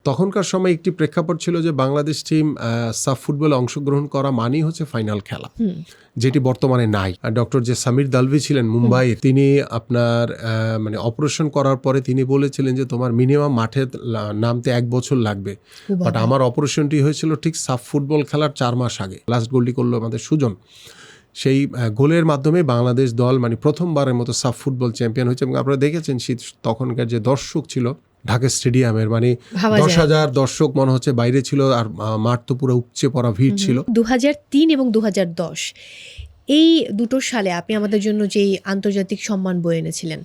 তখনকার সময় একটি প্রেক্ষাপট ছিল যে বাংলাদেশ টিম সাফ ফুটবলে অংশগ্রহণ করা মানেই হচ্ছে ফাইনাল খেলা, যেটি বর্তমানে নাই। ডক্টর যে সামির দালভি ছিলেন মুম্বাইয়ের, তিনি আপনার মানে অপারেশন করার পরে তিনি বলেছিলেন যে তোমার মিনিমাম মাঠে নামতে 1 বছর লাগবে। বাট আমার অপারেশনটি হয়েছিল ঠিক সাফ ফুটবল খেলার 4 মাস আগে। লাস্ট গোলটি করলো আমাদের সুজন। সেই গোলের মাধ্যমে বাংলাদেশ দল মানে প্রথমবারের মতো সাফ ফুটবল চ্যাম্পিয়ন হয়েছে। এবং আপনারা দেখেছেন তখনকার যে দর্শক ছিল ঢাকা স্টেডিয়ামের, মানে 10,000 দর্শক মনে হচ্ছে বাইরে ছিল, আর মাঠ তো পুরো উপচে পড়া ভিড় ছিল। 2003 এবং 2010 এই দুটো সালে আপনি আমাদের জন্য যেই আন্তর্জাতিক সম্মান বয়ে এনেছিলেন,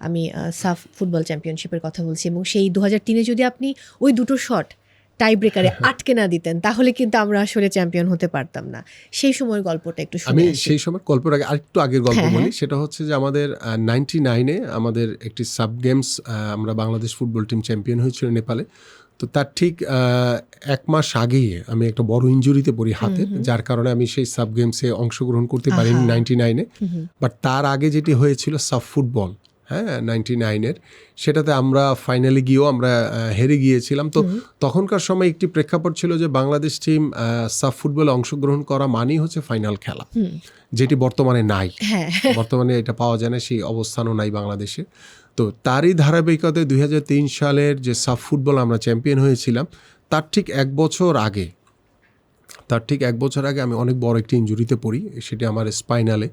আমি সাফ ফুটবল চ্যাম্পিয়নশিপের কথা বলছি, এবং সেই 2003-এ যদি আপনি ওই দুটো শট টাই ব্রেকারে আটকে না দিতেন তাহলে কিন্তু আমরা আসলে চ্যাম্পিয়ন হতে পারতাম না। সেই সময়ের গল্পটা একটু শুনি। আমি সেই সময় গল্পের আগে আরেকটু আগের গল্প বলি। সেটা হচ্ছে যে আমাদের 99-এ আমাদের একটি সাব গেমস আমরা বাংলাদেশ ফুটবল টিম চ্যাম্পিয়ন হয়েছিল নেপালে। তো তার ঠিক 1 মাস আগেই আমি একটা বড় ইনজুরিতে পড়ি হাতে, যার কারণে আমি সেই সাব গেমসে অংশগ্রহণ করতে পারিনি 99-এ। বাট তার আগে যেটি হয়েছিল সাব ফুটবল, হ্যাঁ 99-এর, সেটাতে আমরা ফাইনালে গিয়েও আমরা হেরে গিয়েছিলাম। তো তখনকার সময় একটি প্রেক্ষাপট ছিল যে বাংলাদেশ টিম সাফ ফুটবলে অংশগ্রহণ করা মানেই হচ্ছে ফাইনাল খেলা, যেটি বর্তমানে নাই। বর্তমানে এটা পাওয়া যায় না, সেই অবস্থানও নাই বাংলাদেশে। তো তারই ধারাবাহিকতায় 2003 সালের যে সাফ ফুটবল আমরা চ্যাম্পিয়ন হয়েছিলাম, তার ঠিক 1 বছর আগে আমি অনেক বড় একটি ইনজুরিতে পড়ি। সেটি আমার স্পাইনালে,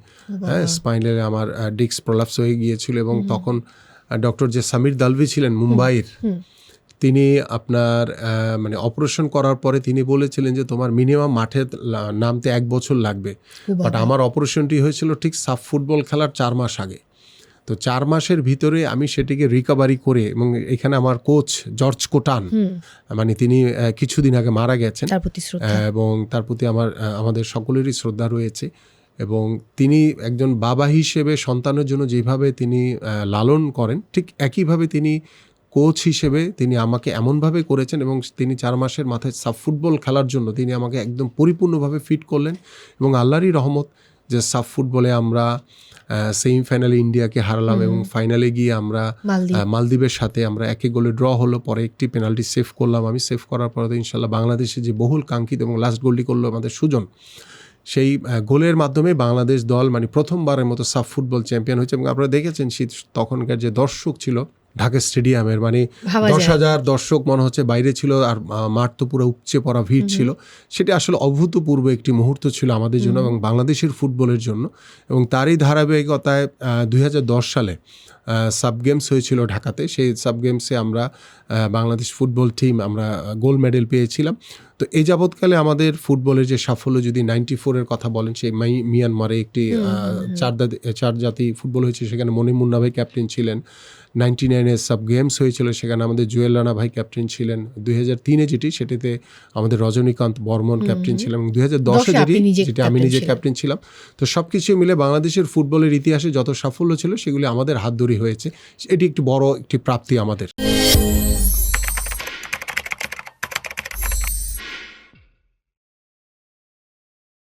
স্পাইনালে আমার ডিস্ক প্রলাপস হয়ে গিয়েছিল। এবং তখন ডক্টর যে সামির দালভি ছিলেন মুম্বাইয়ের, তিনি আপনার মানে অপারেশন করার পরে তিনি বলেছিলেন যে তোমার মিনিমাম মাঠে নামতে 1 বছর লাগবে। বাট আমার অপারেশনটি হয়েছিল ঠিক সাফ ফুটবল খেলার 4 মাস আগে। তো 4 মাসের ভিতরে আমি সেটিকে রিকভারি করে, এবং এখানে আমার কোচ জর্জ কোটান, মানে তিনি কিছুদিন আগে মারা গেছেন, এবং তার প্রতি আমাদের সকলেরই শ্রদ্ধা রয়েছে। এবং তিনি একজন বাবা হিসেবে সন্তানের জন্য যেভাবে তিনি লালন করেন, ঠিক একইভাবে তিনি কোচ হিসেবে তিনি আমাকে এমনভাবে করেছেন। এবং তিনি 4 মাসের মাথায় সাফ ফুটবল খেলার জন্য তিনি আমাকে একদম পরিপূর্ণভাবে ফিট করলেন। এবং আল্লাহরই রহমত যে সাফ ফুটবলে আমরা সেমিফাইনালে ইন্ডিয়াকে হারালাম, এবং ফাইনালে গিয়ে আমরা মালদ্বীপের সাথে আমরা 1 গোলে ড্র হলো। পরে একটি পেনাল্টি সেভ করলাম আমি। সেভ করার পরে তো ইনশাল্লাহ বাংলাদেশে যে বহুল কাঙ্ক্ষিত এবং লাস্ট গোলটি করলো আমাদের সুজন, সেই গোলের মাধ্যমে বাংলাদেশ দল মানে প্রথমবারের মতো সাফ ফুটবল চ্যাম্পিয়ন হয়েছে। এবং আপনারা দেখেছেন তখনকার যে দর্শক ছিল ঢাকা স্টেডিয়ামের, মানে 10,000 দর্শক মনে হচ্ছে বাইরে ছিল, আর মাঠ তো পুরো উপচে পড়া ভিড় ছিল। সেটি আসলে অভূতপূর্ব একটি মুহূর্ত ছিল আমাদের জন্য এবং বাংলাদেশের ফুটবলের জন্য। এবং তারই ধারাবাহিকতায় 2010 সালে সাব গেমস হয়েছিল ঢাকাতে। সেই সাব গেমসে আমরা বাংলাদেশ ফুটবল টিম আমরা গোল্ড মেডেল পেয়েছিলাম। তো এই যাবৎকালে আমাদের ফুটবলের যে সাফল্য, যদি 94-এর কথা বলেন, সেই মিয়ানমারে একটি 4 জাতি ফুটবল হয়েছে, সেখানে মনির মুন্না ভাই ক্যাপ্টেন ছিলেন। 99-এর সাব গেমস হয়েছিল, সেখানে আমাদের জুয়েল রানা ভাই ক্যাপ্টেন ছিলেন। 2003-এ সেটিতে আমাদের রজনীকান্ত বর্মন ক্যাপ্টেন ছিলেন। এবং 2010-এ যেটি আমি নিজে ক্যাপ্টেন ছিলাম। তো সব কিছু মিলে বাংলাদেশের ফুটবলের ইতিহাসে যত সাফল্য ছিল সেগুলি আমাদের হাত ধরে হয়েছে। এটি একটি বড় একটি প্রাপ্তি আমাদের।